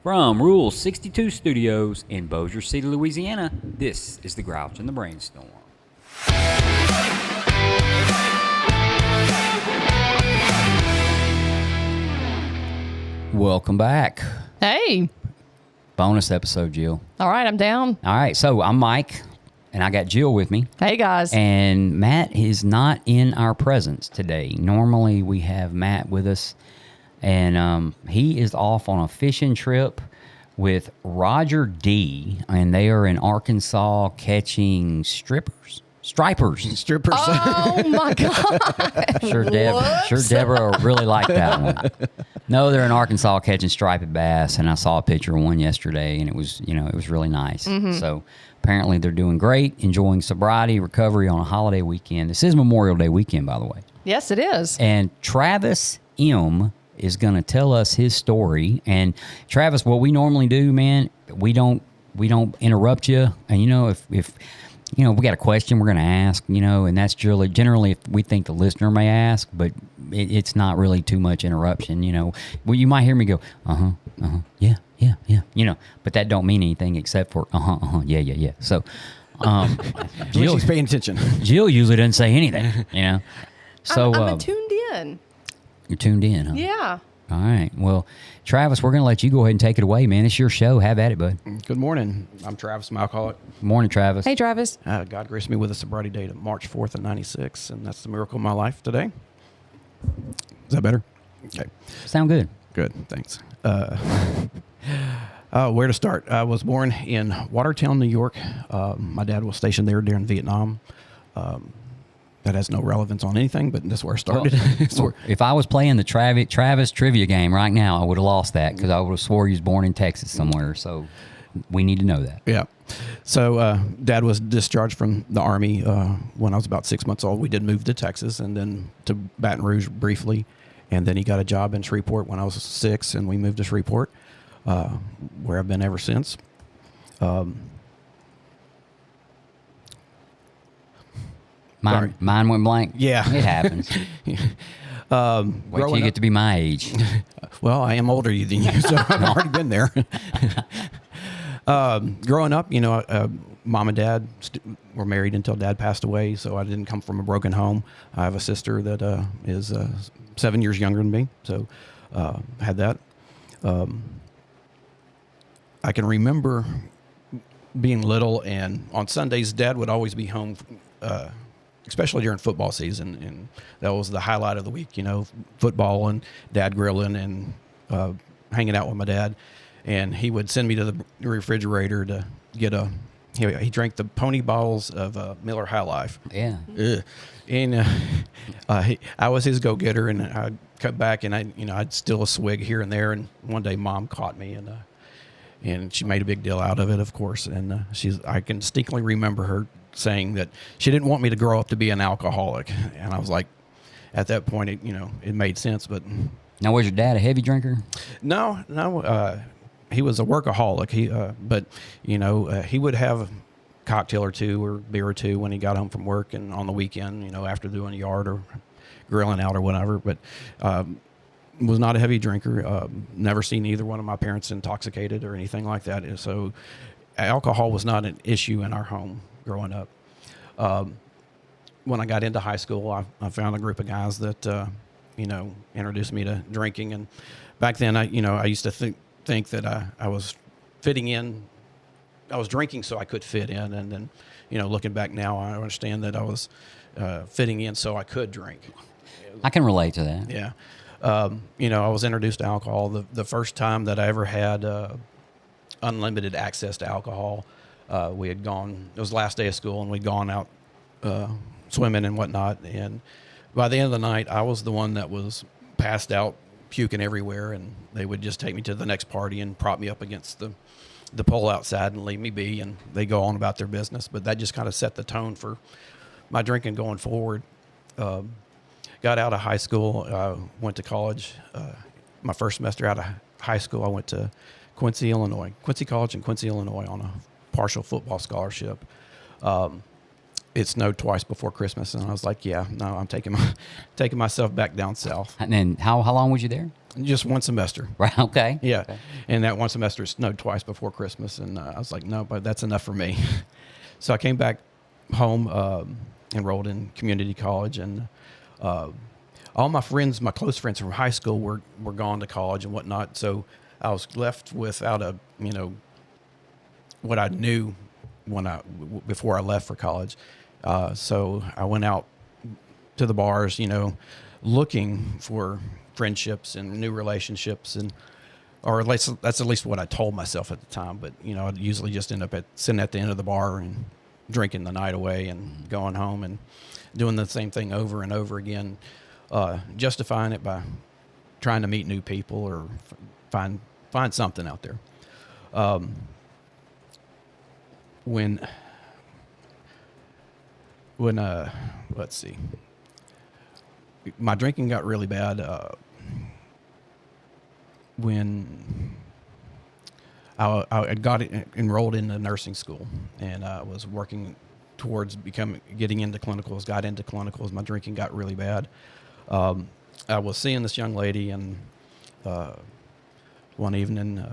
From Rule 62 Studios in Bossier City, Louisiana, this is The Grouch and the Brainstorm. Welcome back. Hey. Bonus episode, Jill. All right, I'm down. All right, so I'm Mike, and I got Jill with me. Hey, guys. And Matt is not in our presence today. Normally, we have Matt with us, and he is off on a fishing trip with Roger D., and they are in Arkansas catching stripers. Strippers. Oh, my God. Sure, Deborah will really like that one. No, they're in Arkansas catching striped bass, and I saw a picture of one yesterday, and it was really nice. So apparently they're doing great, enjoying sobriety, recovery on a holiday weekend. This is Memorial Day weekend, by the way. Yes, it is. And Travis M. is going to tell us his story. And Travis, what we normally do, man, we don't interrupt you. And if we got a question we're going to ask, and that's generally if we think the listener may ask, but it's not really too much interruption, Well, you might hear me go, yeah, but that don't mean anything except for, yeah. So, Jill, she's paying attention. Jill usually doesn't say anything, So I'm tuned in. You're tuned in, huh? Yeah. All right. Well, Travis, we're going to let you go ahead and take it away, man. It's your show. Have at it, bud. Good morning. I'm Travis, I'm alcoholic. Morning, Travis. Hey, Travis. God graced me with a sobriety date of March 4th of 96, and that's the miracle of my life today. Is that better? Okay. Sound good. Good. Thanks. Where to start? I was born in Watertown, New York. My dad was stationed there during Vietnam. That has no relevance on anything, but that's where I started. Well, if I was playing the Travis trivia game right now, I would have lost that because I would have swore he was born in Texas somewhere. So we need to know that. Yeah. So Dad was discharged from the Army when I was about 6 months old. We did move to Texas and then to Baton Rouge briefly. And then he got a job in Shreveport when I was 6, and we moved to Shreveport, where I've been ever since. Mine went blank. Yeah. It happens. Wait till you get to be my age. Well, I am older than you, so I've already been there. Growing up, Mom and Dad were married until Dad passed away, so I didn't come from a broken home. I have a sister that is 7 years younger than me, so had that. I can remember being little, and on Sundays, Dad would always be home, especially during football season, and that was the highlight of the week, football and Dad grilling and hanging out with my dad. And he would send me to the refrigerator to get he drank the pony bottles of Miller High Life. Yeah. Ugh. And I was his go-getter, and I'd cut back, and I'd steal a swig here and there. And one day Mom caught me, and she made a big deal out of it, of course. And I can distinctly remember her saying that she didn't want me to grow up to be an alcoholic. And I was like, at that point, it made sense. But Now, was your dad a heavy drinker? No. He was a workaholic. He would have a cocktail or two or beer or two when he got home from work and on the weekend, after doing yard or grilling out or whatever. But was not a heavy drinker. Never seen either one of my parents intoxicated or anything like that. So alcohol was not an issue in our home growing up. When I got into high school, I found a group of guys that, introduced me to drinking. And back then, I used to think that I was fitting in. I was drinking so I could fit in. And then, looking back now, I understand that I was fitting in so I could drink. I can relate to that. Yeah. I was introduced to alcohol. The first time that I ever had unlimited access to alcohol, we had gone, it was the last day of school, and we'd gone out swimming and whatnot. And by the end of the night, I was the one that was passed out, puking everywhere, and they would just take me to the next party and prop me up against the pole outside and leave me be, and they go on about their business. But that just kind of set the tone for my drinking going forward. Got out of high school, went to college. My first semester out of high school, I went to Quincy College in Quincy, Illinois on a partial football scholarship. It snowed twice before Christmas, and I was like, yeah, no, I'm taking myself back down south. And then how long was you there? Just one semester. Right. Okay. Yeah, Okay. and that one semester snowed twice before Christmas, and I was like, no, but that's enough for me. So I came back home, enrolled in community college, and all my friends, my close friends from high school, were gone to college and whatnot. So I was left without what I knew before I left for college. So I went out to the bars, looking for friendships and new relationships, or at least that's at least what I told myself at the time. But I'd usually just end up sitting at the end of the bar and drinking the night away and going home and doing the same thing over and over again, justifying it by trying to meet new people or find something out there. When let's see, my drinking got really bad when I got enrolled in the nursing school, and I was working towards getting into clinicals. Got into clinicals. My drinking got really bad. I was seeing this young lady, and one evening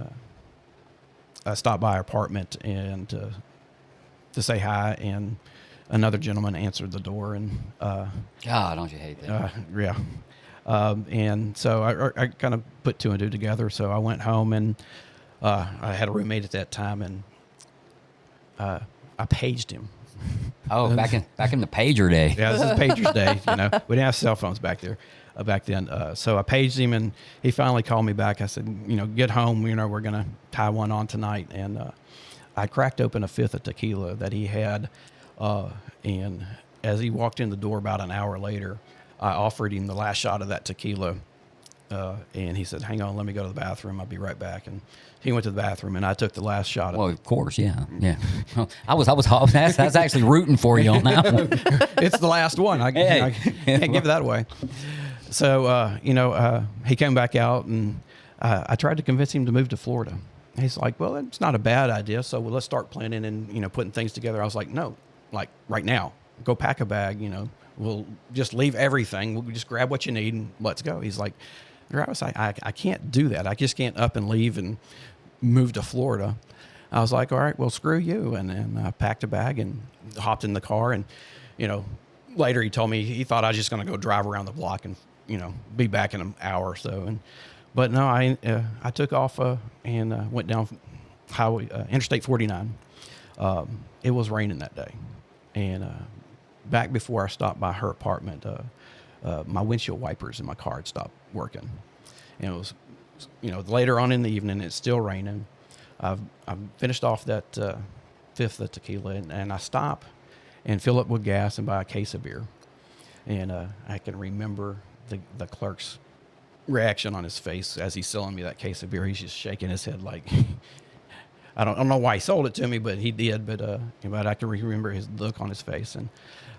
I stopped by her apartment and to say hi, and another gentleman answered the door, and God, don't you hate that? yeah. And so I kind of put two and two together. So I went home, and I had a roommate at that time, and I paged him. Oh, back in the pager day. Yeah, this is pager's day. We didn't have cell phones back then. So I paged him, and he finally called me back. I said, get home. We're gonna tie one on tonight. And I cracked open a fifth of tequila that he had, and as he walked in the door about an hour later, I offered him the last shot of that tequila, and he said, "Hang on, let me go to the bathroom. I'll be right back." And he went to the bathroom, and I took the last shot. Well, of course, yeah. Well, I was that's actually rooting for you on that one. It's the last one. I can't give that away. So, he came back out, and I tried to convince him to move to Florida. He's like, "Well, it's not a bad idea. So let's start planning and putting things together." I was like, "No, like right now, go pack a bag. We'll just leave everything. We'll just grab what you need and let's go." He's like, I was like, I can't do that. I just can't up and leave and move to Florida. I was like, all right, well, screw you. And then I packed a bag and hopped in the car. And, later he told me he thought I was just going to go drive around the block and, be back in an hour or so. But no, I took off and went down highway, Interstate 49. It was raining that day. And back before I stopped by her apartment, my windshield wipers in my car had stopped working. And it was, later on in the evening, it's still raining. I've finished off that fifth of tequila, and I stop and fill up with gas and buy a case of beer. And I can remember the clerk's reaction on his face as he's selling me that case of beer. He's just shaking his head like, I don't know why he sold it to me, but he did. But I can remember his look on his face, and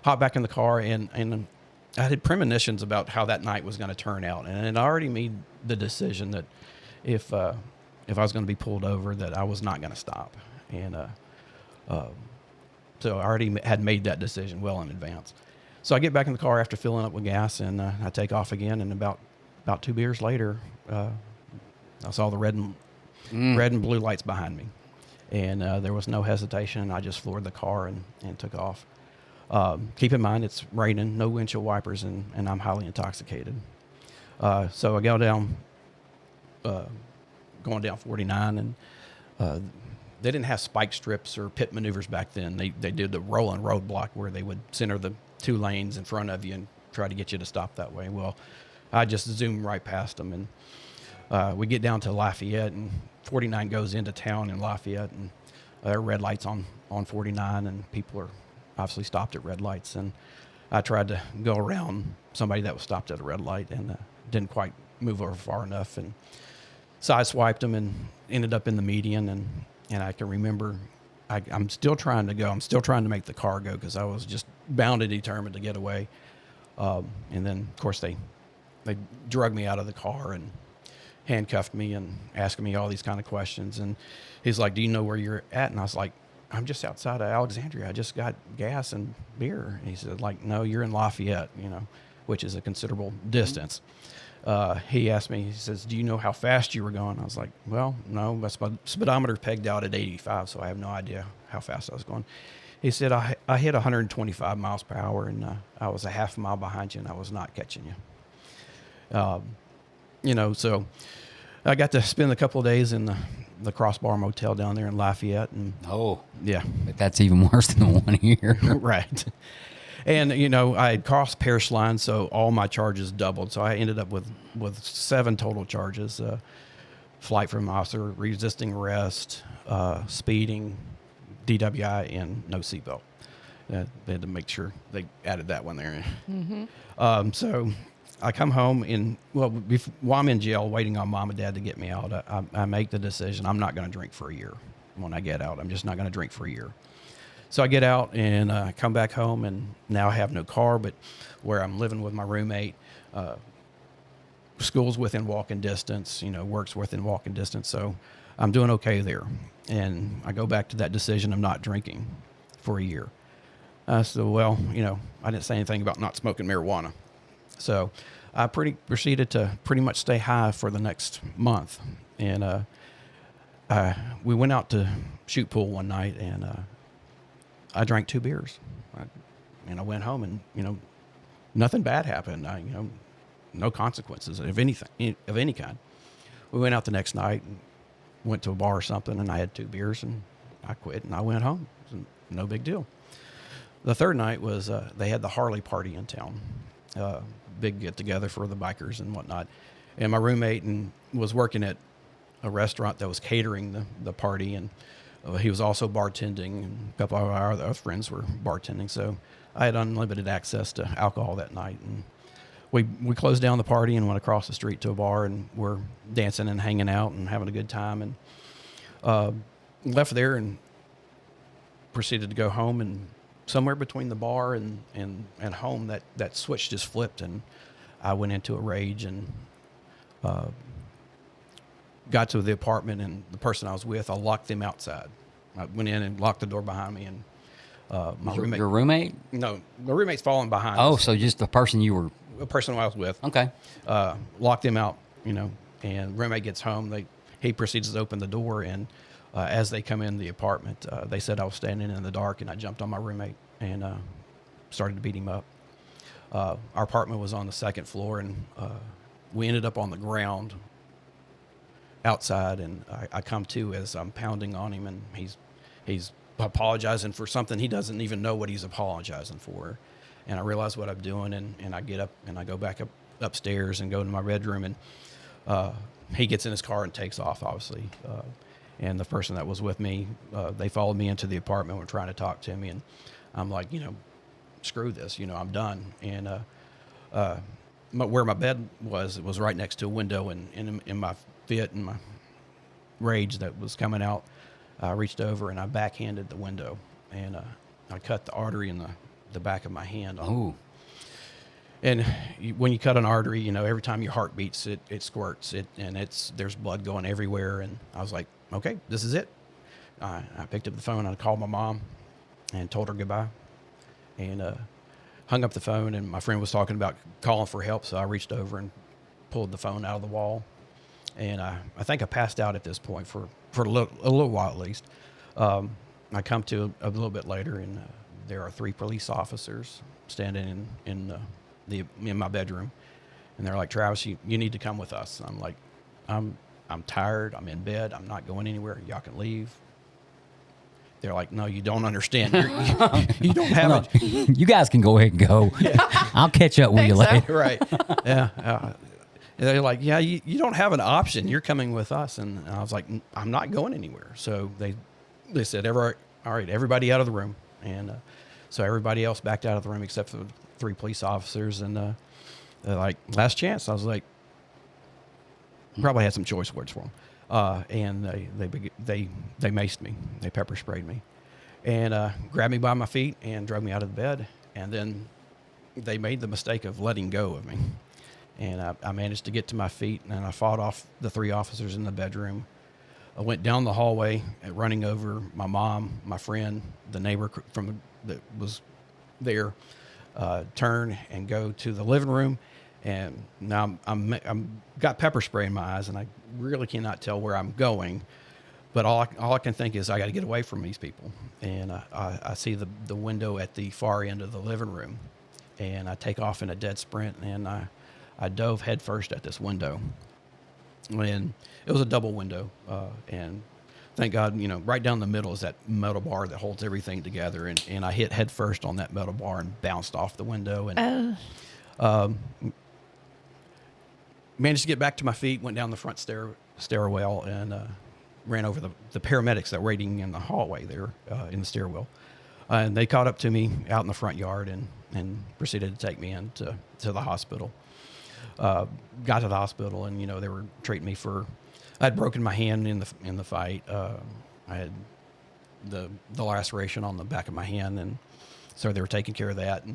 hopped back in the car, and I had premonitions about how that night was going to turn out, and I already made the decision that if I was going to be pulled over, that I was not going to stop, and so I already had made that decision well in advance. So I get back in the car after filling up with gas, and I take off again, and about 2 beers later, I saw the red and blue lights behind me. And there was no hesitation. I just floored the car and took off. Keep in mind, it's raining, no windshield wipers, and I'm highly intoxicated. So I go down, going down 49, and they didn't have spike strips or pit maneuvers back then. They did the rolling roadblock where they would center the 2 lanes in front of you and try to get you to stop that way. Well, I just zoomed right past them, and we get down to Lafayette, and 49 goes into town in Lafayette, and there are red lights on 49, and people are obviously stopped at red lights. And I tried to go around somebody that was stopped at a red light, and didn't quite move over far enough, and sideswiped them and ended up in the median. And I can remember I'm still trying to go. I'm still trying to make the car go because I was just bound and determined to get away. And then, of course, they drug me out of the car and handcuffed me and asking me all these kind of questions. And he's like, "Do you know where you're at?" And I was like, "I'm just outside of Alexandria. I just got gas and beer." And he said, "No, you're in Lafayette, which is a considerable distance." he asked me, he says, "Do you know how fast you were going?" I was like, "Well, no, my speedometer pegged out at 85, so I have no idea how fast I was going." He said, I hit 125 miles per hour, and I was a half mile behind you, and I was not catching you. So I got to spend a couple of days in the Crossbar Motel down there in Lafayette, and Oh, yeah, but that's even worse than the one here. right. And I had crossed parish lines, so all my charges doubled. So I ended up with 7 total charges: flight from officer, resisting arrest, speeding, DWI, and no seatbelt. They had to make sure they added that one there. So I come home while I'm in jail waiting on mom and dad to get me out, I make the decision I'm not going to drink for a year. When I get out, I'm just not going to drink for a year. So I get out and come back home, and now I have no car, but where I'm living with my roommate, school's within walking distance, work's within walking distance. So I'm doing okay there. And I go back to that decision of not drinking for a year. So, I didn't say anything about not smoking marijuana. So I proceeded to pretty much stay high for the next month. And we went out to shoot pool one night, and I drank 2 beers. I went home, and, nothing bad happened. No consequences of anything, of any kind. We went out the next night and went to a bar or something, and I had 2 beers, and I quit, and I went home. It was no big deal. The third night was they had the Harley party in town, big get together for the bikers and whatnot. And my roommate was working at a restaurant that was catering the party, and he was also bartending, and a couple of our other friends were bartending. So I had unlimited access to alcohol that night, and we closed down the party and went across the street to a bar, and we're dancing and hanging out and having a good time, and left there and proceeded to go home. And somewhere between the bar and home, that switch just flipped, and I went into a rage and got to the apartment, and the person I was with, I locked them outside. I went in and locked the door behind me, and my roommate. Your roommate? No, my roommate's falling behind. Oh, us. so just the person you were. A person I was with. Okay. Locked them out, and roommate gets home. He proceeds to open the door, and as they come in the apartment, they said I was standing in the dark, and I jumped on my roommate and started to beat him up. Our apartment was on the 2nd floor, and we ended up on the ground outside, and I come to as I'm pounding on him, and he's apologizing for something he doesn't even know what he's apologizing for. And I realize what I'm doing, and I get up and I go back upstairs and go to my bedroom, and he gets in his car and takes off, obviously. And the person that was with me, they followed me into the apartment, were trying to talk to me, and I'm like, screw this, I'm done. And where my bed was, it was right next to a window, and in my fit and my rage that was coming out, I reached over and I backhanded the window, and I cut the artery in the back of my hand. Oh. And when you cut an artery, every time your heart beats, it squirts, there's blood going everywhere. And I was like, okay, this is it. I picked up the phone and I called my mom and told her goodbye, and hung up the phone. And my friend was talking about calling for help, so I reached over and pulled the phone out of the wall. And I think I passed out at this point for a little while at least. I come to a little bit later, and there are 3 police officers standing in my bedroom, and they're like, "Travis, you need to come with us." And I'm like, I'm tired. I'm in bed. I'm not going anywhere. Y'all can leave. They're like, "No, you don't understand. You don't have it." You guys can go ahead and go. I'll catch up with you Think so. later. Right. Yeah. They're like, "Yeah, you don't have an option. You're coming with us." And I was like, "I'm not going anywhere." So they said, all right, everybody out of the room. And so everybody else backed out of the room except for the 3 police officers. And they're like, "Last chance." I was like, probably had some choice words for them. And they maced me. They pepper sprayed me, and grabbed me by my feet and drug me out of the bed. And then they made the mistake of letting go of me. And I managed to get to my feet, and I fought off the 3 officers in the bedroom. I went down the hallway, running over my mom, my friend, the neighbor that was there, turn and go to the living room. And now I'm got pepper spray in my eyes, and I really cannot tell where I'm going. But all I can think is I got to get away from these people. And I see the window at the far end of the living room, and I take off in a dead sprint, and I dove headfirst at this window. And it was a double window, and thank God, right down the middle is that metal bar that holds everything together. And I hit head first on that metal bar and bounced off the window. And managed to get back to my feet, went down the front stairwell, and ran over the paramedics that were waiting in the hallway there in the stairwell. And they caught up to me out in the front yard and proceeded to take me into the hospital. Got to the hospital, and they were treating me for. I had broken my hand in the fight. I had the laceration on the back of my hand, and so they were taking care of that.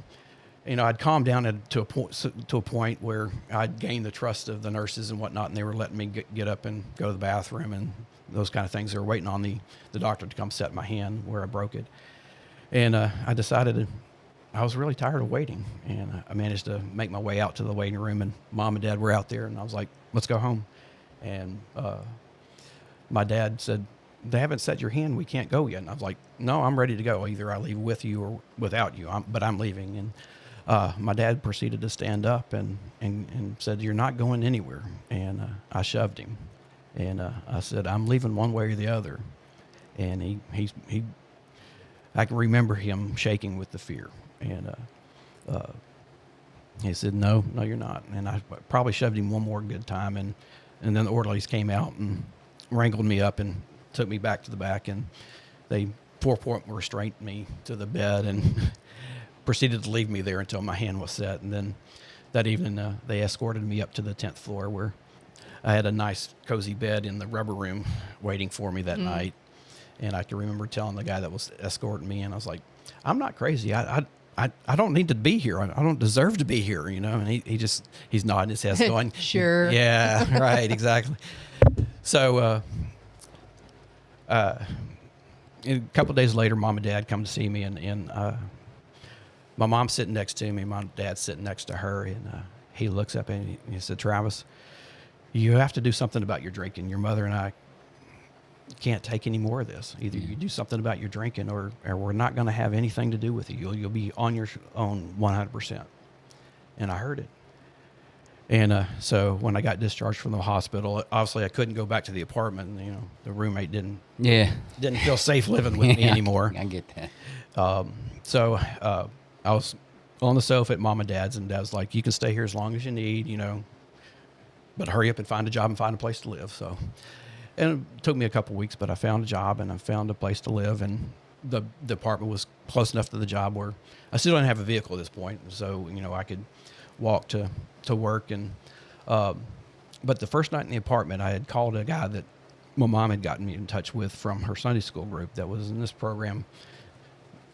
And I'd calmed down to a point where I'd gained the trust of the nurses and whatnot, and they were letting me get up and go to the bathroom and those kind of things. They were waiting on the doctor to come set my hand where I broke it. And I decided I was really tired of waiting, and I managed to make my way out to the waiting room, and Mom and Dad were out there, and I was like, let's go home. And my dad said, they haven't set your hand. We can't go yet. And I was like, no, I'm ready to go. Either I leave with you or without you, but I'm leaving. And my dad proceeded to stand up and said, you're not going anywhere. And I shoved him. And I said, I'm leaving one way or the other. And he I can remember him shaking with the fear. And he said, no, you're not. And I probably shoved him one more good time. And then the orderlies came out and wrangled me up and took me back to the back. And they 4-point restrained me to the bed and proceeded to leave me there until my hand was set. And then that evening, they escorted me up to the 10th floor, where I had a nice cozy bed in the rubber room waiting for me that night. And I can remember telling the guy that was escorting me, and I was like, I'm not crazy. I don't need to be here. I don't deserve to be here, And he's nodding his head going, Sure. Yeah, right, exactly. So a couple of days later, Mom and Dad come to see me, and my mom's sitting next to me. My dad's sitting next to her, and he looks up and he said, Travis, you have to do something about your drinking. Your mother and I can't take any more of this. Either you do something about your drinking, or we're not going to have anything to do with you. You'll be on your own 100%. And I heard it. And so when I got discharged from the hospital, obviously I couldn't go back to the apartment. The roommate didn't feel safe living with me anymore. I get that. So I was on the sofa at Mom and Dad's, and Dad's like, you can stay here as long as you need, but hurry up and find a job and find a place to live. So, and it took me a couple weeks, but I found a job and I found a place to live, and the apartment was close enough to the job where I still didn't have a vehicle at this point. So, I could walk to work. And, but the first night in the apartment, I had called a guy that my mom had gotten me in touch with from her Sunday school group that was in this program,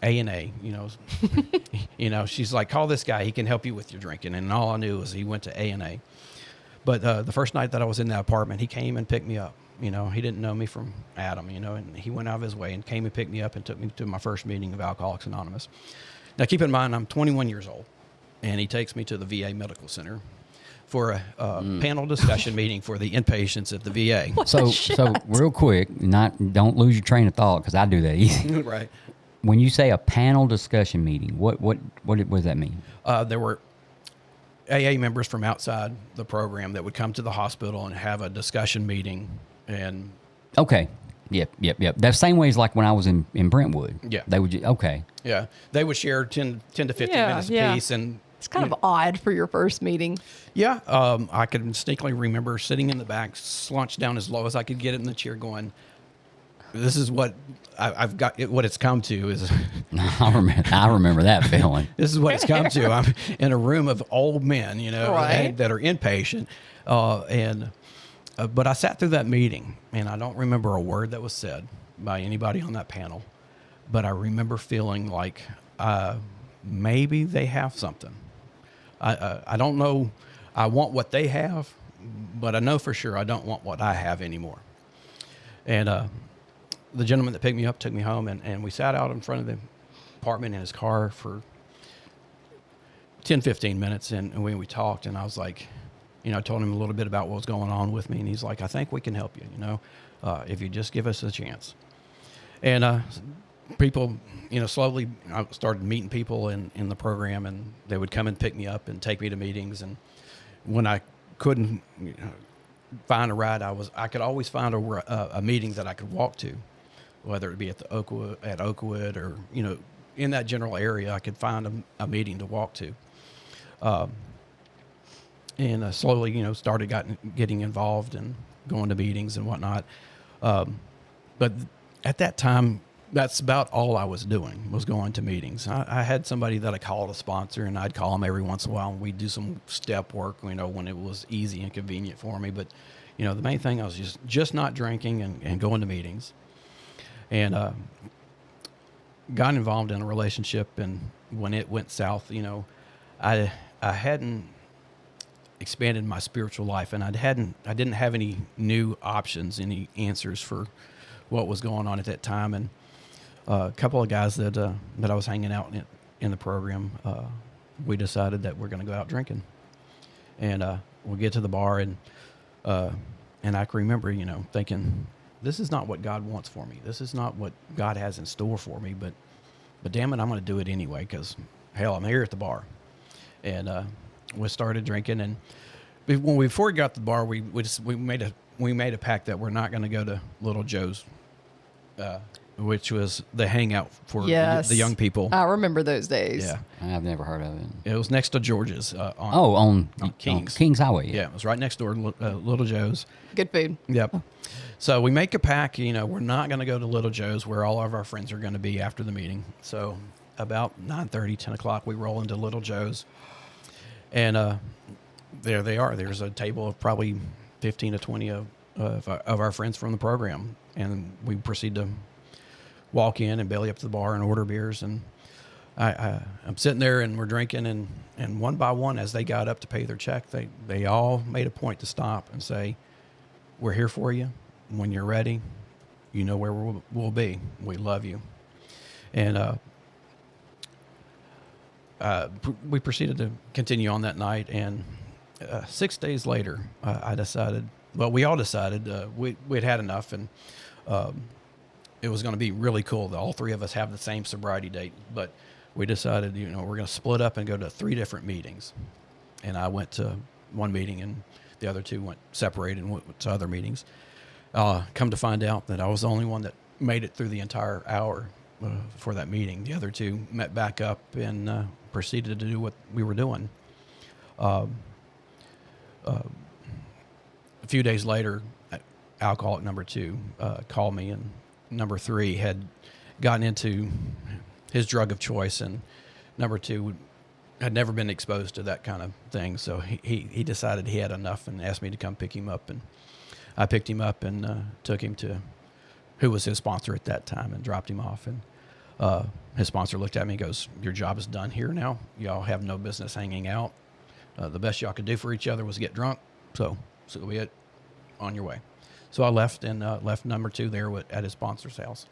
A&A, she's like, call this guy. He can help you with your drinking. And all I knew was he went to A&A. But the first night that I was in that apartment, he came and picked me up. He didn't know me from Adam, and he went out of his way and came and picked me up and took me to my first meeting of Alcoholics Anonymous. Now, keep in mind, I'm 21 years old, and he takes me to the VA Medical Center for a panel discussion meeting for the inpatients at the VA. So real quick, don't lose your train of thought, because I do that easy. Right. When you say a panel discussion meeting, what does that mean? There were AA members from outside the program that would come to the hospital and have a discussion meeting. And okay, yep. The same way as like when I was in Brentwood. Yeah, they would. Okay. Yeah, they would share 10 to 15 minutes a piece, and it's kind of odd for your first meeting. Yeah, I can distinctly remember sitting in the back, slunched down as low as I could get it in the chair, going, "This is what I've got. What it's come to is." I remember that feeling. This is what it's come to. I'm in a room of old men, right, that are inpatient, but I sat through that meeting, and I don't remember a word that was said by anybody on that panel, but I remember feeling like maybe they have something. I don't know. I want what they have, but I know for sure I don't want what I have anymore. And the gentleman that picked me up took me home, and we sat out in front of the apartment in his car for 10, 15 minutes, and when we talked, and I was like, I told him a little bit about what was going on with me, and he's like, I think we can help you, if you just give us a chance. And people, slowly I started meeting people in the program, and they would come and pick me up and take me to meetings. And when I couldn't find a ride, I could always find a meeting that I could walk to, whether it be at Oakwood or, in that general area, I could find a meeting to walk to. And slowly, started getting involved and going to meetings and whatnot. But at that time, that's about all I was doing, was going to meetings. I had somebody that I called a sponsor, and I'd call them every once in a while, and we'd do some step work, when it was easy and convenient for me. But, the main thing, I was just not drinking and going to meetings. And got involved in a relationship, and when it went south, I hadn't expanded my spiritual life, and I didn't have any new options, any answers for what was going on at that time. And a couple of guys that I was hanging out in the program, we decided that we're going to go out drinking. And we get to the bar, and I can remember, thinking, this is not what God wants for me. This is not what God has in store for me. But damn it, I'm going to do it anyway, because hell, I'm here at the bar. And we started drinking, and before we got to the bar, we made a pact that we're not going to go to Little Joe's, which was the hangout for the young people. I remember those days. Yeah, I've never heard of it. it was next to George's. On Kings. Kings Highway. Yeah, it was right next door, Little Joe's. Good food. Yep. So we make a pact, we're not going to go to Little Joe's where all of our friends are going to be after the meeting. So about 9:30, 10 o'clock, we roll into Little Joe's. And there they are. There's a table of probably 15 to 20 of our friends from the program. And we proceed to walk in and belly up to the bar and order beers. And I'm sitting there, and we're drinking. And one by one, as they got up to pay their check, they all made a point to stop and say, we're here for you. When you're ready, you know where we'll be. We love you. And we proceeded to continue on that night. And 6 days later, we all decided we'd had enough. And it was going to be really cool that all three of us have the same sobriety date. But we decided, we're going to split up and go to 3 different meetings. And I went to one meeting, and the other 2 went separated and went to other meetings. Come to find out that I was the only one that made it through the entire hour for that meeting. The other 2 met back up and proceeded to do what we were doing. A few days later, alcoholic number 2 called me, and number 3 had gotten into his drug of choice, and number 2 had never been exposed to that kind of thing. So he decided he had enough and asked me to come pick him up. And I picked him up and took him to who was his sponsor at that time and dropped him off. And his sponsor looked at me and goes, your job is done here now. Y'all have no business hanging out. The best y'all could do for each other was get drunk. So be it. On your way. So I left, and left number 2 there at his sponsor's house.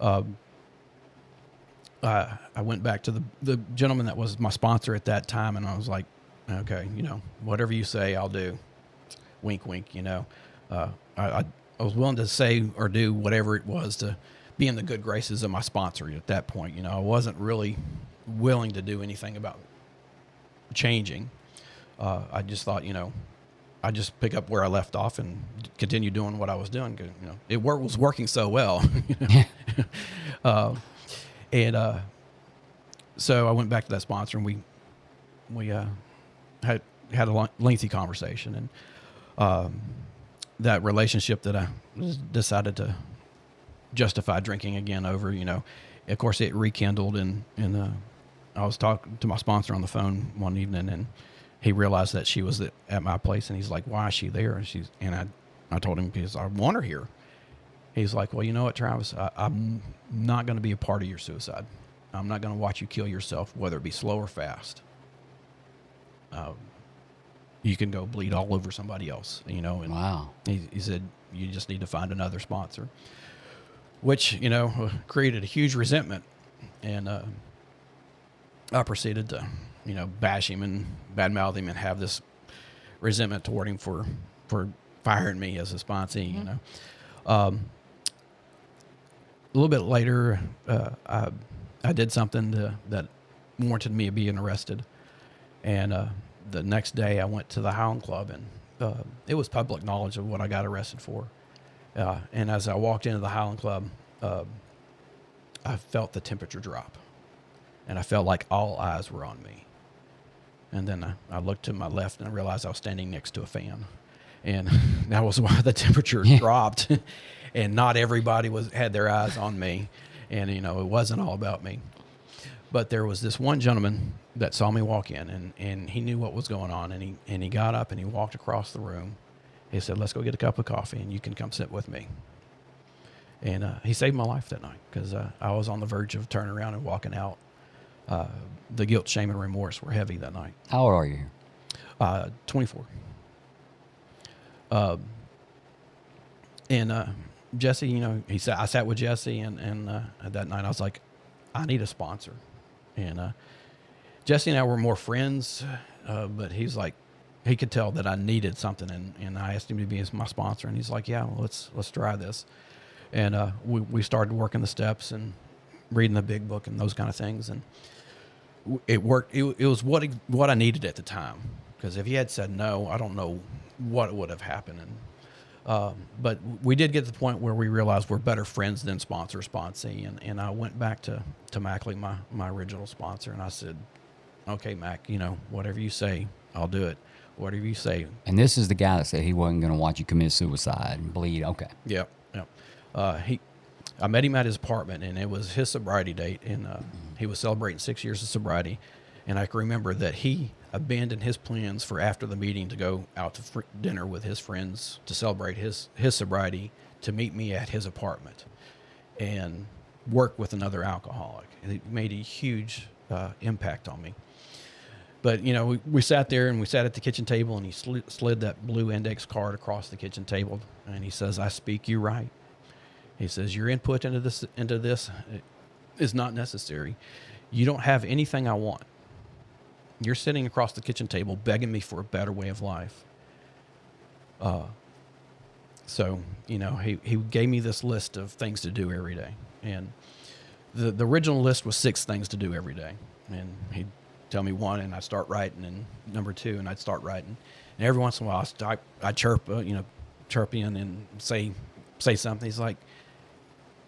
I went back to the gentleman that was my sponsor at that time, and I was like, okay, whatever you say, I'll do. Wink, wink, I was willing to say or do whatever it was to be in the good graces of my sponsor at that point. I wasn't really willing to do anything about changing. I just thought, I just pick up where I left off and continue doing what I was doing. It was working so well. So I went back to that sponsor, and we had a lengthy conversation, and that relationship that I decided to justify drinking again over, of course it rekindled, and I was talking to my sponsor on the phone one evening, and he realized that she was at my place, and he's like, why is she there? And I told him, because I want her here. He's like, well, you know what, Travis, I'm not going to be a part of your suicide. I'm not going to watch you kill yourself, whether it be slow or fast. You can go bleed all over somebody else, And Wow. He said, you just need to find another sponsor, which, created a huge resentment. And I proceeded to bash him and badmouth him and have this resentment toward him for firing me as a sponsee. Mm-hmm. A little bit later, I did something that warranted me being arrested, and the next day I went to the Highland Club, and it was public knowledge of what I got arrested for. And as I walked into the Highland Club, I felt the temperature drop, and I felt like all eyes were on me. And then I looked to my left and I realized I was standing next to a fan, and that was why the temperature dropped. And not everybody had their eyes on me, and it wasn't all about me. But there was this one gentleman that saw me walk in, and he knew what was going on, and he got up and he walked across the room. He said, "Let's go get a cup of coffee, and you can come sit with me." And he saved my life that night, because I was on the verge of turning around and walking out. The guilt, shame, and remorse were heavy that night. How old are you? 24. And Jesse, he said, I sat with Jesse, and that night I was like, I need a sponsor. And Jesse and I were more friends, but he's like, he could tell that I needed something, and I asked him to be my sponsor, and he's like, yeah, well, let's try this. And we started working the steps and reading the big book and those kind of things, and it worked. It was what I needed at the time, because if he had said no, I don't know what would have happened. And but we did get to the point where we realized we're better friends than sponsee, and I went back to Mackley, my original sponsor, and I said, okay, Mac, whatever you say, I'll do it. Whatever you say. And this is the guy that said he wasn't going to watch you commit suicide and bleed. Okay. Yep. I met him at his apartment, and it was his sobriety date, and he was celebrating 6 years of sobriety. And I can remember that he abandoned his plans for after the meeting to go out to dinner with his friends to celebrate his sobriety, to meet me at his apartment and work with another alcoholic. And it made a huge impact on me. But, we sat there, and we sat at the kitchen table, and he slid that blue index card across the kitchen table, and he says, I speak you right. He says, your input into this is not necessary. You don't have anything I want. You're sitting across the kitchen table begging me for a better way of life. So, he gave me this list of things to do every day. And the original list was 6 things to do every day. And he'd tell me one, and I'd start writing, and number 2, and I'd start writing. And every once in a while, I'd chirp in and say something. He's like,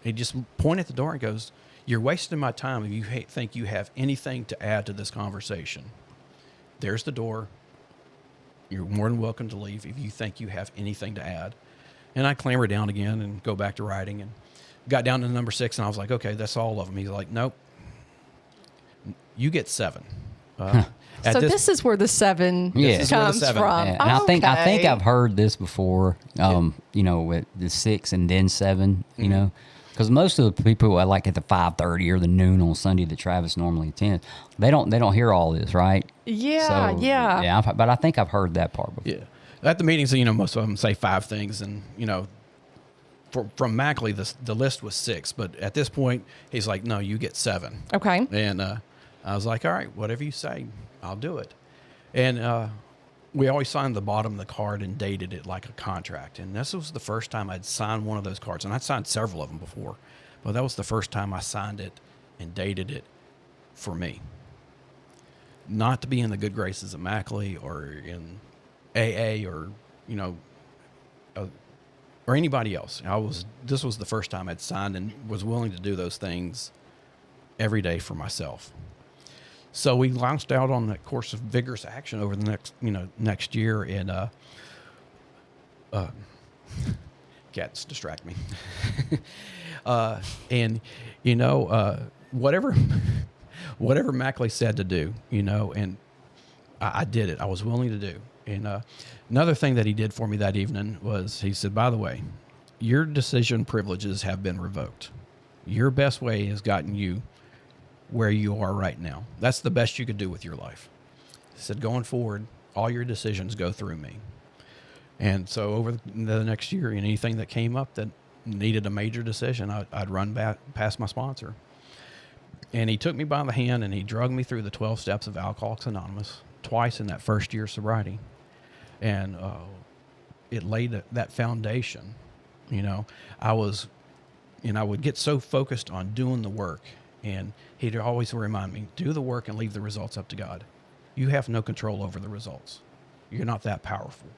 he just pointed at the door and goes, you're wasting my time if you think you have anything to add to this conversation. There's the door. You're more than welcome to leave if you think you have anything to add. And I clamber down again and go back to writing, and got down to number 6, and I was like, okay, that's all of them. He's like, nope, you get 7. So this is where the 7 This is where the comes 7 from. And I think Okay. I've heard this before. With the 6 and then 7. Because most of the people at the 5:30 or the noon on Sunday that Travis normally attends, they don't hear all this, right? Yeah, yeah. Yeah, but I think I've heard that part before. Yeah. At the meetings, most of them say 5 things, and from Mackley, the list was 6, but at this point, he's like, no, you get 7. Okay. And I was like, all right, whatever you say, I'll do it. And we always signed the bottom of the card and dated it like a contract. And this was the first time I'd signed one of those cards. And I'd signed several of them before, but that was the first time I signed it and dated it for me. Not to be in the good graces of Mackley or in AA or, or anybody else. This was the first time I'd signed and was willing to do those things every day for myself. So we launched out on that course of vigorous action over the next year, and cats distract me. Whatever Mackley said to do, and I did it. I was willing to do. And another thing that he did for me that evening was he said, by the way, your decision privileges have been revoked. Your best way has gotten you where you are right now. That's the best you could do with your life. He said, going forward, all your decisions go through me. And so over the next year, anything that came up that needed a major decision, I'd run back past my sponsor. And he took me by the hand and he drugged me through the 12 steps of Alcoholics Anonymous twice in that first year of sobriety. And it laid that foundation. You know, I would get so focused on doing the work, and he'd always remind me, do the work and leave the results up to God. You have no control over the results. You're not that powerful.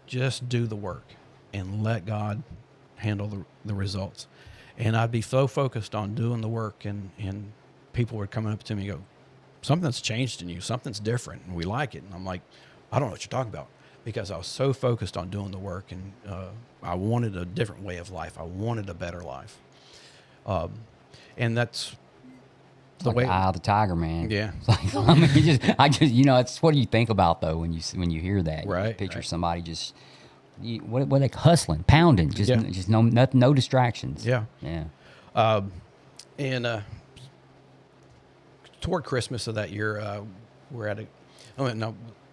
Just do the work and let God handle the results. And I'd be so focused on doing the work, and people were coming up to me and go, something's changed in you. Something's different, and we like it. And I'm like, I don't know what you're talking about, because I was so focused on doing the work, and I wanted a different way of life. I wanted a better life. And that's the way. The eye of the tiger, man. Yeah. It's like, I just, you know, it's what do you think about though when you hear that? Right. You picture somebody just, what they hustling, pounding, just no distractions. Yeah. Yeah. And toward Christmas of that year, we're at it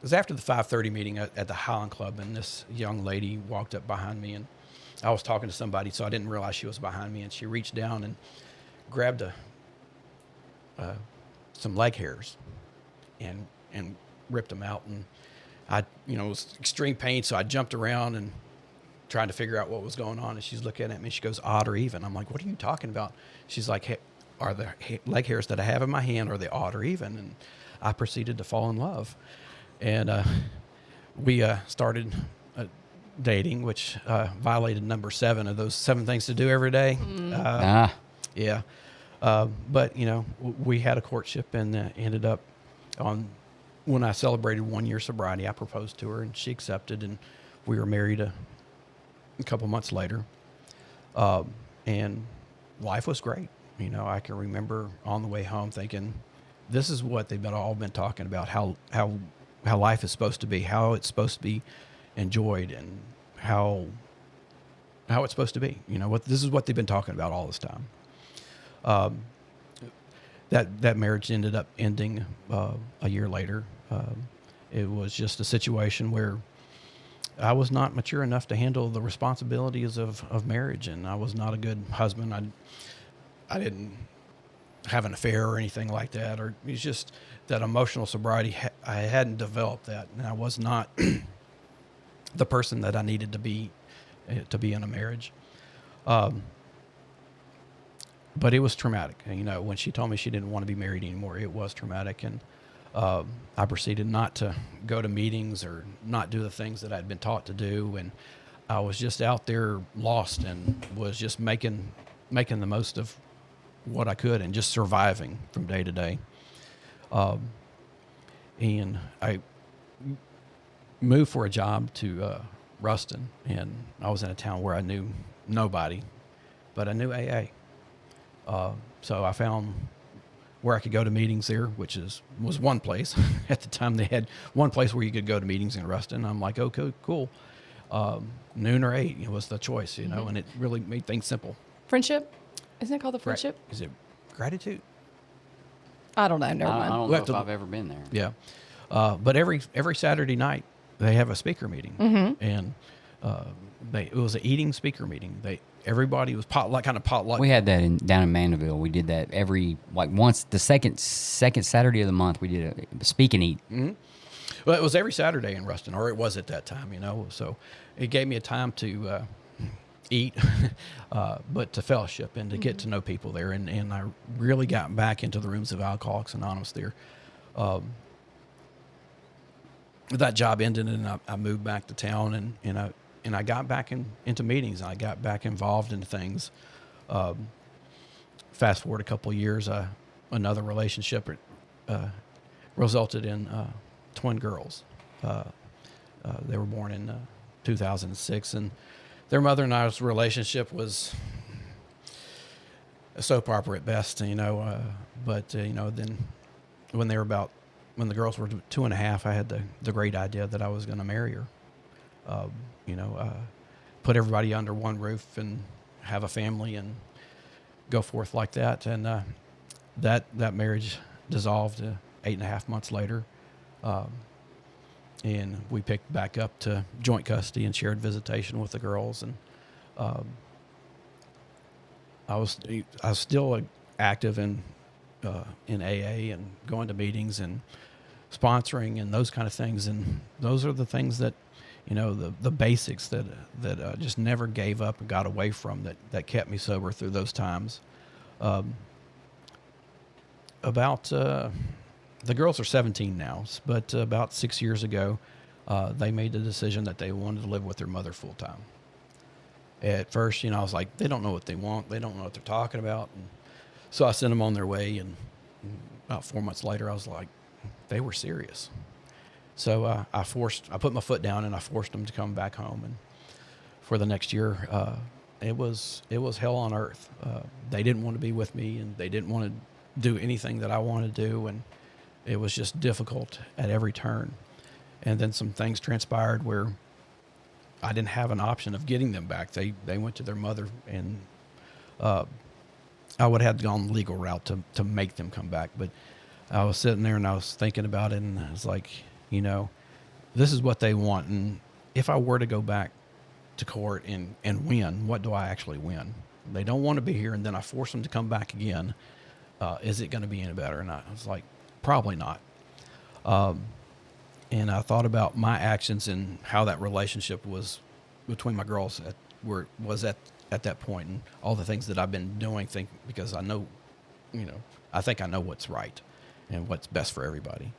was after the 5:30 meeting at the Highland Club, and this young lady walked up behind me, and I was talking to somebody, so I didn't realize she was behind me, and she reached down and grabbed some leg hairs and ripped them out. And it was extreme pain, so I jumped around and trying to figure out what was going on. And she's looking at me. She goes, odd or even? I'm like, what are you talking about? She's like, hey, are the leg hairs that I have in my hand, are they odd or even? And I proceeded to fall in love. And we started dating, which violated number 7 of those 7 things to do every day. Yeah. But, we had a courtship, and ended up when I celebrated 1 year sobriety, I proposed to her, and she accepted, and we were married a couple months later. And life was great. I can remember on the way home thinking, this is what they've all been talking about, how life is supposed to be, how it's supposed to be enjoyed, and how it's supposed to be. This is what they've been talking about all this time. That marriage ended up ending a year later. It was just a situation where I was not mature enough to handle the responsibilities of marriage, and I was not a good husband. I didn't have an affair or anything like that, or it's just that emotional sobriety. I hadn't developed that, and I was not the person that I needed to be in a marriage. But it was traumatic. When she told me she didn't want to be married anymore, it was traumatic. And I proceeded not to go to meetings or not do the things that I'd been taught to do. And I was just out there lost, and was just making the most of what I could, and just surviving from day to day. And I moved for a job to Ruston, and I was in a town where I knew nobody, but I knew AA. So I found where I could go to meetings there, which was one place. At the time, they had one place where you could go to meetings in Ruston. I'm like, okay, cool. Noon or 8 was the choice, and it really made things simple. Friendship? Isn't it called the Friendship? Is it Gratitude? I don't know. Never mind. I don't know if I've ever been there. Yeah. But every Saturday night, they have a speaker meeting. Mm-hmm. And it was an eating speaker meeting. Everybody was potluck. We had that down in Mandeville. We did that once the second Saturday of the month. We did a speak and eat. Mm-hmm. Well, it was every Saturday in Ruston, or it was at that time, So it gave me a time to eat, but to fellowship and to get to know people there. And I really got back into the rooms of Alcoholics Anonymous there. That job ended, and I moved back to town, and I got back into meetings. And I got back involved in things. Fast forward a couple of years, another relationship resulted in twin girls. They were born in 2006, and their mother and I's relationship was a soap opera at best, But then when the girls were 2.5, I had the great idea that I was going to marry her. Put everybody under one roof and have a family and go forth like that. And that marriage dissolved 8.5 months later. And we picked back up to joint custody and shared visitation with the girls. And I was still active in in AA and going to meetings and sponsoring and those kind of things. And those are the things that, the basics that just never gave up and got away from, that kept me sober through those times. The girls are 17 now, but about 6 years ago, they made the decision that they wanted to live with their mother full time. At first, I was like, they don't know what they want. They don't know what they're talking about. And so I sent them on their way. And about 4 months later, I was like, they were serious. So I put my foot down and I forced them to come back home. And for the next year, it was hell on earth. They didn't want to be with me, and they didn't want to do anything that I wanted to do. And it was just difficult at every turn. And then some things transpired where I didn't have an option of getting them back. They went to their mother, and I would have gone the legal route to make them come back. But I was sitting there and I was thinking about it, and I was like, this is what they want. And if I were to go back to court and win, what do I actually win? They don't want to be here, and then I force them to come back again. Is it going to be any better? And I was like, probably not. And I thought about my actions and how that relationship was between my girls at that point, and all the things that I've been doing, because I know, I think I know what's right and what's best for everybody.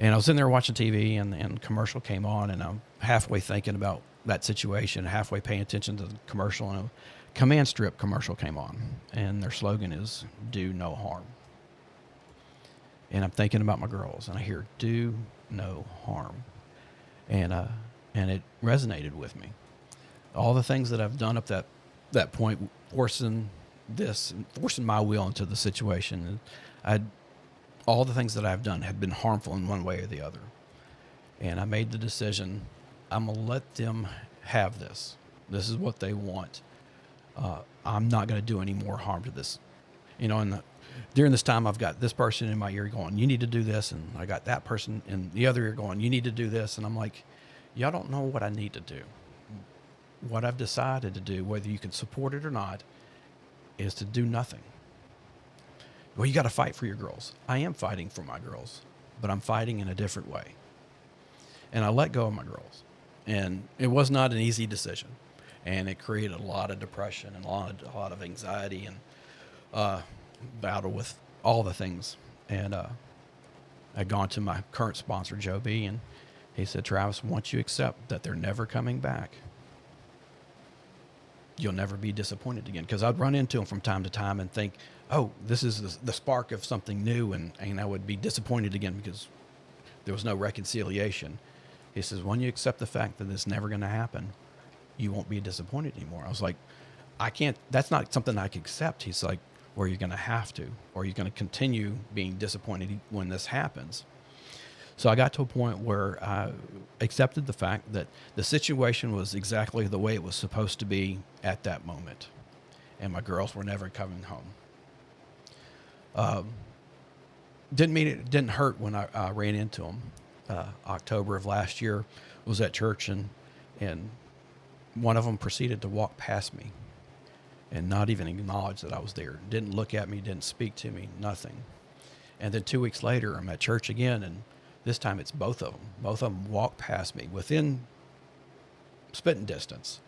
And I was in there watching TV, and commercial came on, and I'm halfway thinking about that situation, halfway paying attention to the commercial, and a Command Strip commercial came on, and their slogan is "Do no harm." And I'm thinking about my girls, and I hear "Do no harm," and it resonated with me. All the things that I've done up that point, forcing my will into the situation, all the things that I've done had been harmful in one way or the other. And I made the decision, I'm going to let them have this. This is what they want. I'm not going to do any more harm to this. During this time, I've got this person in my ear going, you need to do this. And I got that person in the other ear going, you need to do this. And I'm like, y'all don't know what I need to do. What I've decided to do, whether you can support it or not, is to do nothing. Well, you got to fight for your girls. I am fighting for my girls, but I'm fighting in a different way. And I let go of my girls. And it was not an easy decision. And it created a lot of depression and a lot of anxiety and battle with all the things. And I'd gone to my current sponsor, Joe B., and he said, Travis, once you accept that they're never coming back, you'll never be disappointed again. Because I'd run into them from time to time and think, oh, this is the spark of something new, and I would be disappointed again because there was no reconciliation. He says, when you accept the fact that it's never going to happen, you won't be disappointed anymore. I was like, that's not something I can accept. He's like, well, you're going to have to, or you're going to continue being disappointed when this happens. So I got to a point where I accepted the fact that the situation was exactly the way it was supposed to be at that moment. And my girls were never coming home. Didn't mean it didn't hurt when I ran into them. October of last year, was at church, and one of them proceeded to walk past me and not even acknowledge that I was there. Didn't look at me, didn't speak to me, nothing. And then 2 weeks later, I'm at church again, and this time it's both of them. Both of them walk past me within spitting distance.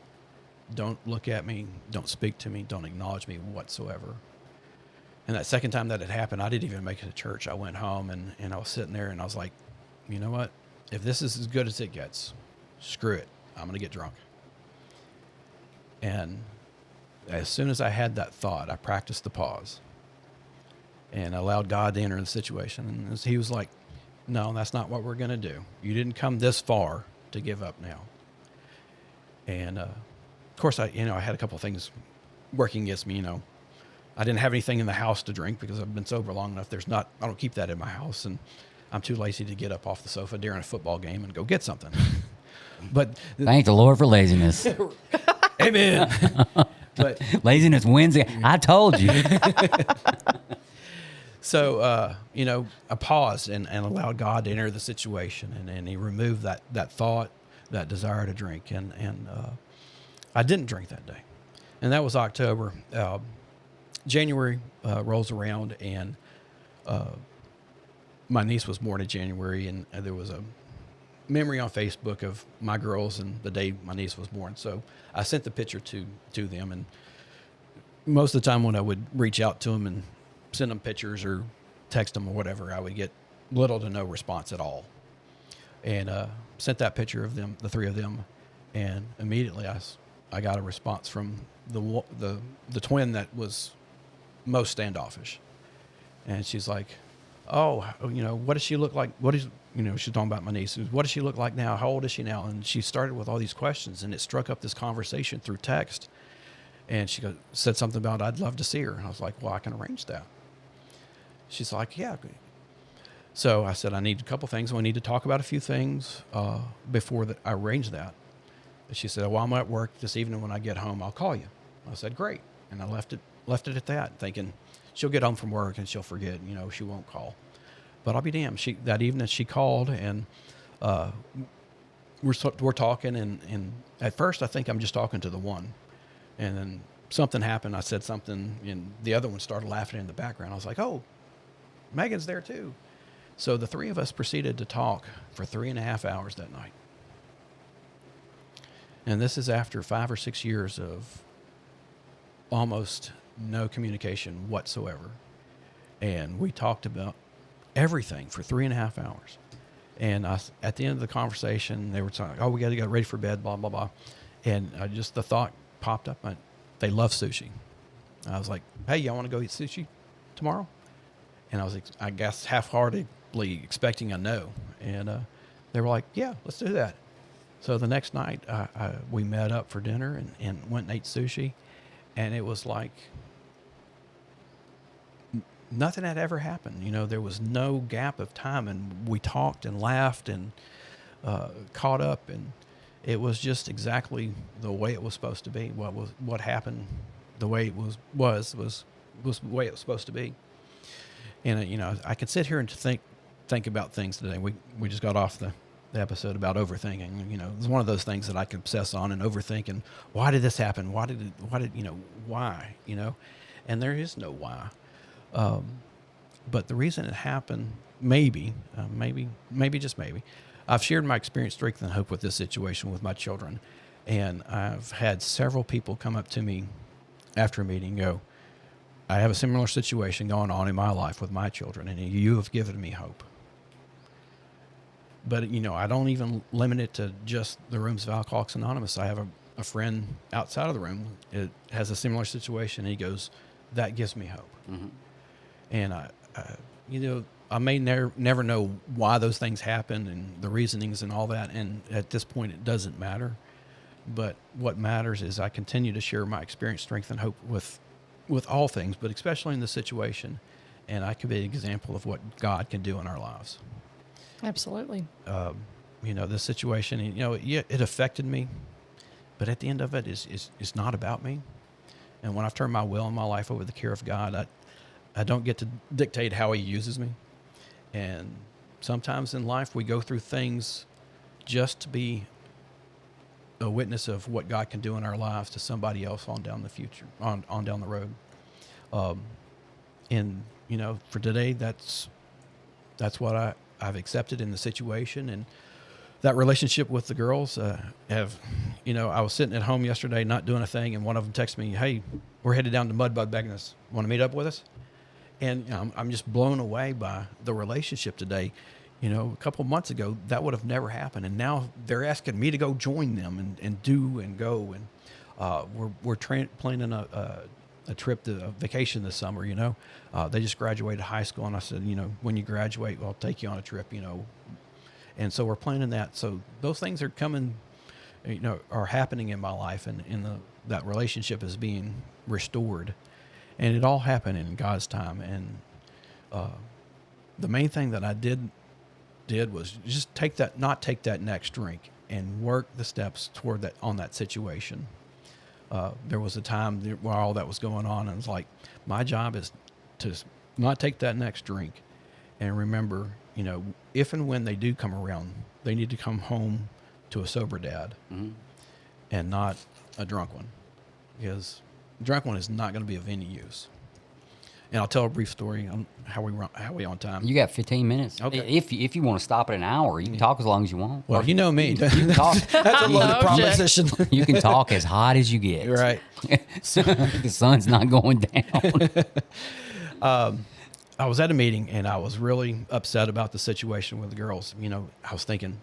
Don't look at me, don't speak to me, don't acknowledge me whatsoever. And that second time that it happened, I didn't even make it to church. I went home, and I was sitting there, and I was like, you know what? If this is as good as it gets, screw it. I'm going to get drunk. And as soon as I had that thought, I practiced the pause and allowed God to enter the situation. And he was like, no, that's not what we're going to do. You didn't come this far to give up now. And, of course, I had a couple of things working against me. I didn't have anything in the house to drink because I've been sober long enough. I don't keep that in my house, and I'm too lazy to get up off the sofa during a football game and go get something. But thank the Lord for laziness. Amen. But laziness wins. I told you. So, I paused and allowed God to enter the situation, and he removed that thought, that desire to drink, and I didn't drink that day, and that was October. January rolls around, and my niece was born in January, and there was a memory on Facebook of my girls and the day my niece was born. So I sent the picture to them, and most of the time when I would reach out to them and send them pictures or text them or whatever, I would get little to no response at all. And sent that picture of them, the three of them, and immediately I got a response from the twin that was most standoffish, and she's like, "Oh, what does she look like? What is, she's talking about my niece. What does she look like now? How old is she now?" And she started with all these questions, and it struck up this conversation through text. And she said something about, "I'd love to see her." And I was like, "Well, I can arrange that." She's like, "Yeah." So I said, "I need a couple things. We need to talk about a few things before I arrange that." And she said, "Well, I'm at work this evening. When I get home, I'll call you." I said, "Great." And I left it at that, thinking she'll get home from work and she'll forget, she won't call. But I'll be damned. That evening she called, and we're talking, and at first I think I'm just talking to the one. And then something happened. I said something, and the other one started laughing in the background. I was like, "Oh, Megan's there too." So the three of us proceeded to talk for 3.5 hours that night. And this is after 5 or 6 years of almost no communication whatsoever. And we talked about everything for 3.5 hours. And at the end of the conversation, they were talking, "Oh, we got to get ready for bed, blah, blah, blah." And the thought popped up. They love sushi. I was like, "Hey, y'all want to go eat sushi tomorrow?" And I was, I guess, half-heartedly expecting a no. And they were like, "Yeah, let's do that." So the next night, we met up for dinner and went and ate sushi. And it was like nothing had ever happened. There was no gap of time. And we talked and laughed and caught up. And it was just exactly the way it was supposed to be. What happened, the way it was the way it was supposed to be. And I could sit here and think about things today. We just got off the episode about overthinking. It's one of those things that I can obsess on and overthink. And why did this happen? Why? And there is no why. But the reason it happened, maybe, just maybe, I've shared my experience, strength, and hope with this situation with my children. And I've had several people come up to me after a meeting and go, "I have a similar situation going on in my life with my children, and you have given me hope." But, I don't even limit it to just the rooms of Alcoholics Anonymous. I have a friend outside of the room that has a similar situation. And he goes, "That gives me hope." Mm-hmm. And I may never know why those things happen and the reasonings and all that. And at this point, it doesn't matter. But what matters is I continue to share my experience, strength, and hope with all things, but especially in this situation. And I can be an example of what God can do in our lives. Absolutely. This situation, it affected me, but at the end of it, it's not about me. And when I've turned my will and my life over to the care of God, I don't get to dictate how He uses me. And sometimes in life, we go through things just to be a witness of what God can do in our lives to somebody else on down the road. And for today, that's what I've accepted in the situation. And that relationship with the girls I was sitting at home yesterday not doing a thing, and one of them texted me, "Hey, we're headed down to Mudbug Magnus. Want to meet up with us?" And I'm just blown away by the relationship today. A couple of months ago, that would have never happened. And now they're asking me to go join them and do and go. And we're planning a trip to a vacation this summer. They just graduated high school. And I said, when you graduate, I'll take you on a trip, And so we're planning that. So those things are coming, are happening in my life. And that relationship is being restored. And it all happened in God's time. And the main thing that I did was just not take that next drink and work the steps toward that on that situation. There was a time where all that was going on, and it was like, my job is to not take that next drink, and remember, if and when they do come around, they need to come home to a sober dad, mm-hmm. and not a drunk one, because a drunk one is not going to be of any use. And I'll tell a brief story on how we on time. You got 15 minutes. Okay. If you want to stop at an hour, you can talk as long as you want. Well, you know me. You can talk. That's a loaded Oh, proposition. You can talk as hot as you get. Right. The sun's not going down. I was at a meeting and I was really upset about the situation with the girls. You know, I was thinking,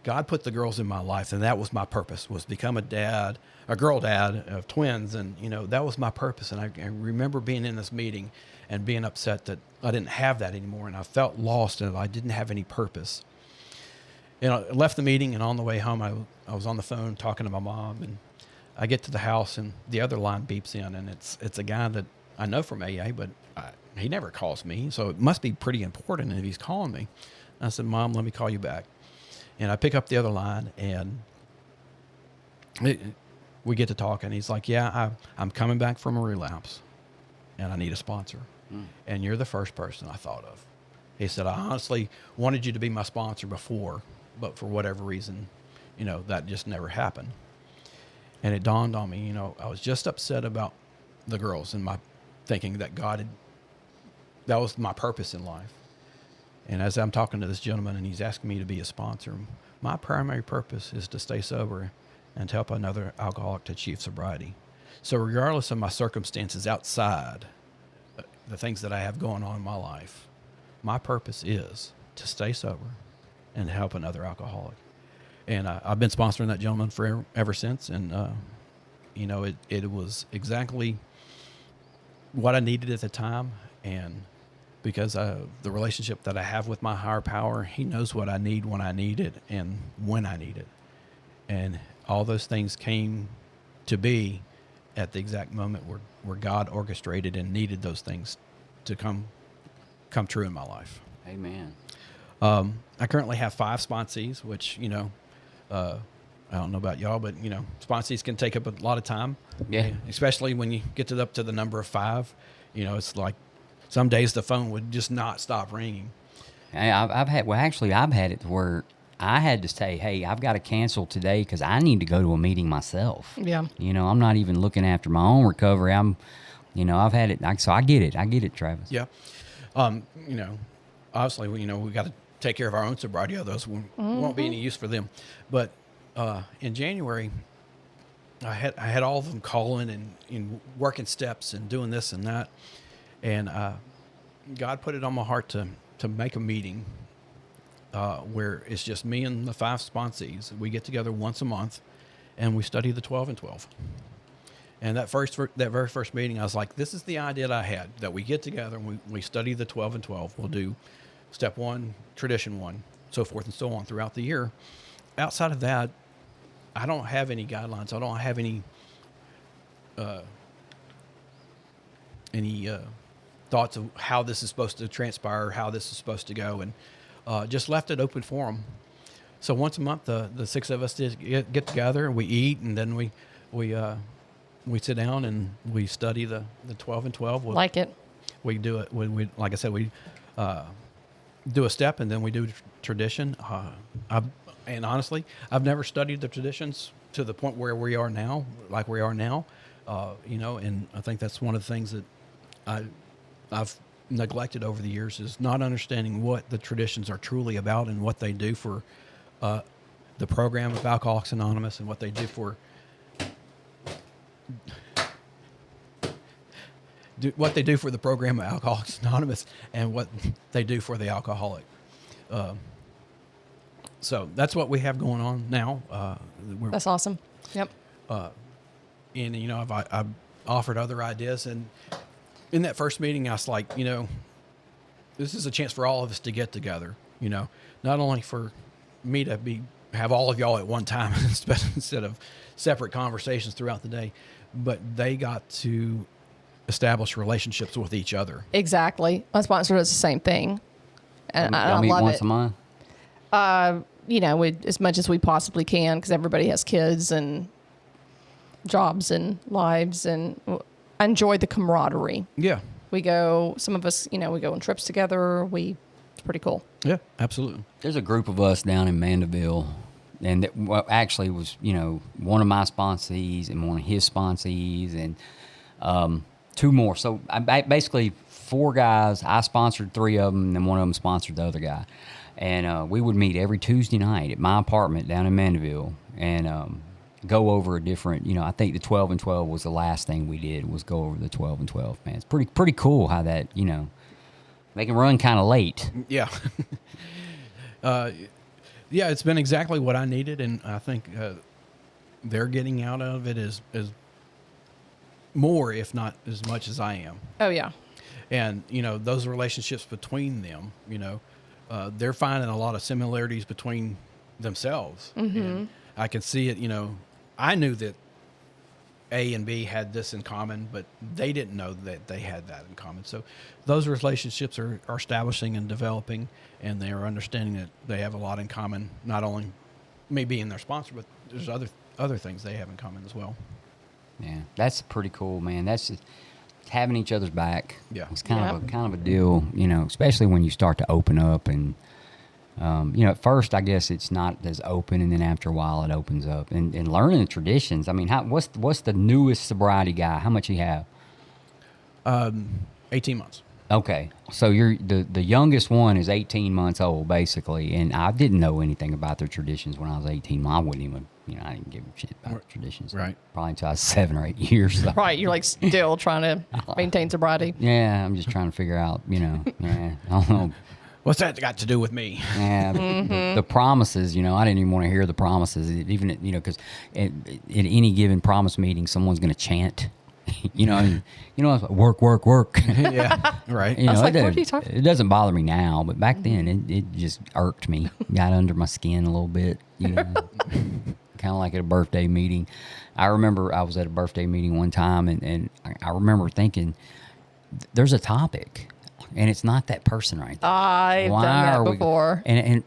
God put the girls in my life, and that was my purpose, was become a dad, a girl dad of twins. And, you know, that was my purpose. And I remember being in this meeting and being upset that I didn't have that anymore. And I felt lost and I didn't have any purpose. You know, I left the meeting, and on the way home, I was on the phone talking to my mom, and I get to the house and the other line beeps in, and it's a guy that I know from AA, but he never calls me. So it must be pretty important if he's calling me. I said, Mom, let me call you back. And I pick up the other line, and we get to talking. He's like, yeah, I'm coming back from a relapse, and I need a sponsor. And you're the first person I thought of. He said, I honestly wanted you to be my sponsor before, but for whatever reason, you know, that just never happened. And it dawned on me, you know, I was just upset about the girls and my thinking that that was my purpose in life. And as I'm talking to this gentleman and he's asking me to be a sponsor, my primary purpose is to stay sober and to help another alcoholic to achieve sobriety. So regardless of my circumstances outside, the things that I have going on in my life, my purpose is to stay sober and help another alcoholic. And I've been sponsoring that gentleman ever since. And, you know, it was exactly what I needed at the time. And because of the relationship that I have with my higher power, he knows what I need when I need it and when I need it. And all those things came to be at the exact moment where God orchestrated and needed those things to come true in my life. Amen. I currently have 5 sponsees, which, you know, I don't know about y'all, but, you know, sponsees can take up a lot of time. Yeah. Especially when you get up to the number of 5. You know, it's like some days the phone would just not stop ringing. I've had it to where I had to say, hey, I've got to cancel today because I need to go to a meeting myself. Yeah. You know, I'm not even looking after my own recovery. I've had it. So I get it, Travis. Yeah. You know, obviously, you know, we got to take care of our own sobriety. Others won't be any use for them. But in January, I had all of them calling and working steps and doing this and that. And God put it on my heart to make a meeting where it's just me and the 5 sponsees. We get together once a month, and we study the 12 and 12. And that very first meeting, I was like, this is the idea that I had, that we get together and we study the 12 and 12. We'll do step 1, tradition 1, so forth and so on throughout the year. Outside of that, I don't have any guidelines. I don't have any thoughts of how this is supposed to transpire, how this is supposed to go, and just left it open for them. So once a month, the 6 of us get together and we eat, and then we sit down and we study the 12 and 12. Like it. We do it. We like I said, we do a step, and then we do tradition. And honestly, I've never studied the traditions to the point where we are now, like we are now. You know, and I think that's one of the things that I've neglected over the years, is not understanding what the traditions are truly about and what they do for the program of Alcoholics Anonymous, and what they do for the program of Alcoholics Anonymous, and what they do for the alcoholic. So that's what we have going on now. That's awesome. Yep. And, you know, I've offered other ideas. And in that first meeting, I was like, you know, this is a chance for all of us to get together, you know, not only for me to have all of y'all at one time instead of separate conversations throughout the day, but they got to establish relationships with each other. Exactly. My sponsor does the same thing. And I meet love once it. a month. You know, as much as we possibly can, because everybody has kids and jobs and lives, and I enjoy the camaraderie. Yeah. We go, some of us, you know, we go on trips together. It's pretty cool. Yeah, absolutely. There's a group of us down in Mandeville, and that actually was, you know, one of my sponsees and one of his sponsees, and 2 more. So basically 4 guys. I sponsored 3 of them, and then one of them sponsored the other guy. And we would meet every Tuesday night at my apartment down in Mandeville and go over a different, I think the 12 and 12 was the last thing we did, was go over the 12 and 12, man. It's pretty cool how that, they can run kind of late. Yeah. Yeah, it's been exactly what I needed, and I think they're getting out of it as more, if not as much as I am. Oh yeah. And, those relationships between them, they're finding a lot of similarities between themselves. Mm-hmm. And I can see it, I knew that A and B had this in common, but they didn't know that they had that in common. So those relationships are establishing and developing, and they are understanding that they have a lot in common, not only me being their sponsor, but there's other things they have in common as well. Yeah, that's pretty cool, man. That's just having each other's back. Yeah. It's kind of a deal, especially when you start to open up and at first I guess it's not as open, and then after a while it opens up and learning the traditions. I mean, what's the newest sobriety guy? How much you have? 18 months. Okay, so you're the youngest one is 18 months old basically, and I didn't know anything about their traditions when I was 18. I wouldn't even, I didn't give a shit about the traditions. Right. Probably until I was 7 or 8 years. So. Right. You're like still trying to maintain sobriety. Yeah, I'm just trying to figure out, yeah, I don't know. What's that got to do with me? Yeah, the promises, I didn't even want to hear the promises, even, because at any given promise meeting, someone's going to chant, work, work, work. Yeah, right. I was like, what are you talking It doesn't bother me now, but back then it just irked me, got under my skin a little bit, kind of like at a birthday meeting. I remember I was at a birthday meeting one time, and I remember thinking, there's a topic. And it's not that person right there. I've done that before. And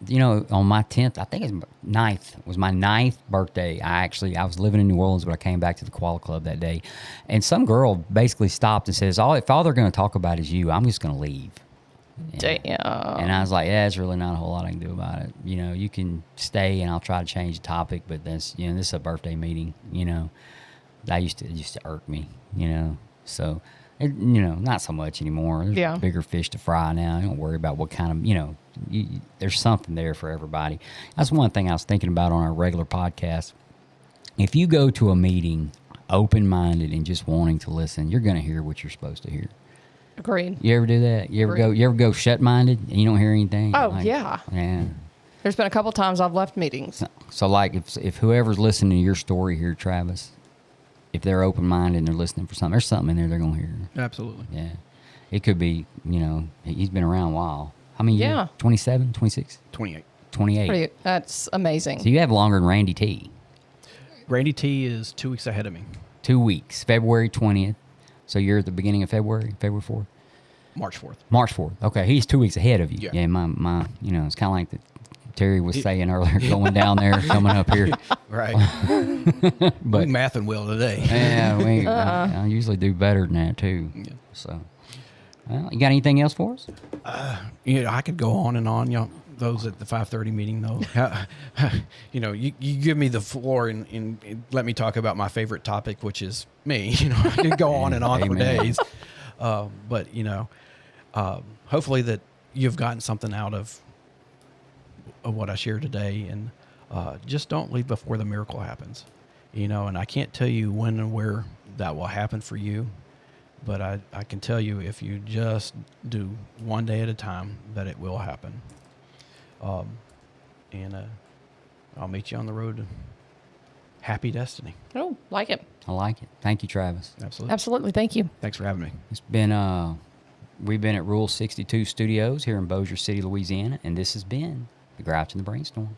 on my 10th, I think it's 9th, was my 9th birthday. I was living in New Orleans, but I came back to the Koala Club that day. And some girl basically stopped and says, if all they're going to talk about is you, I'm just going to leave. Damn. And I was like, yeah, there's really not a whole lot I can do about it. You can stay and I'll try to change the topic, but this is a birthday meeting, That used to irk me, so... not so much anymore. There's bigger fish to fry now. Don't worry about what kind of, there's something there for everybody. That's one thing I was thinking about on our regular podcast. If you go to a meeting open-minded and just wanting to listen, you're going to hear what you're supposed to hear. Agreed. You ever do that? You ever go shut-minded and you don't hear anything? Oh, yeah. Yeah. There's been a couple times I've left meetings. So like if whoever's listening to your story here, Travis, if they're open-minded and they're listening for something, there's something in there they're going to hear. Absolutely. Yeah. It could be, he's been around a while. How many years? Yeah. 27, 26? 28. 28. That's amazing. So you have longer than Randy T. Randy T is 2 weeks ahead of me. 2 weeks. February 20th. So you're at the beginning of February 4th? March 4th. March 4th. Okay. He's 2 weeks ahead of you. Yeah. Yeah, my it's kind of like Terry was saying earlier, going down there, coming up here. Right. But we mathing well today. yeah, I usually do better than that too. Yeah. So, well, you got anything else for us? I could go on and on. Those at the 5:30 meeting, though. You give me the floor and let me talk about my favorite topic, which is me. I could go on and on for days. But hopefully that you've gotten something out of what I shared today, and just don't leave before the miracle happens. And I can't tell you when and where that will happen for you, but I can tell you if you just do one day at a time that it will happen. And I'll meet you on the road to happy destiny. Oh, like it. I like it. Thank you, Travis. Absolutely. Absolutely. Thank you. Thanks for having me. It's been we've been at Rule 62 Studios here in Bossier City, Louisiana, and this has been The Grouch and the Brainstorm.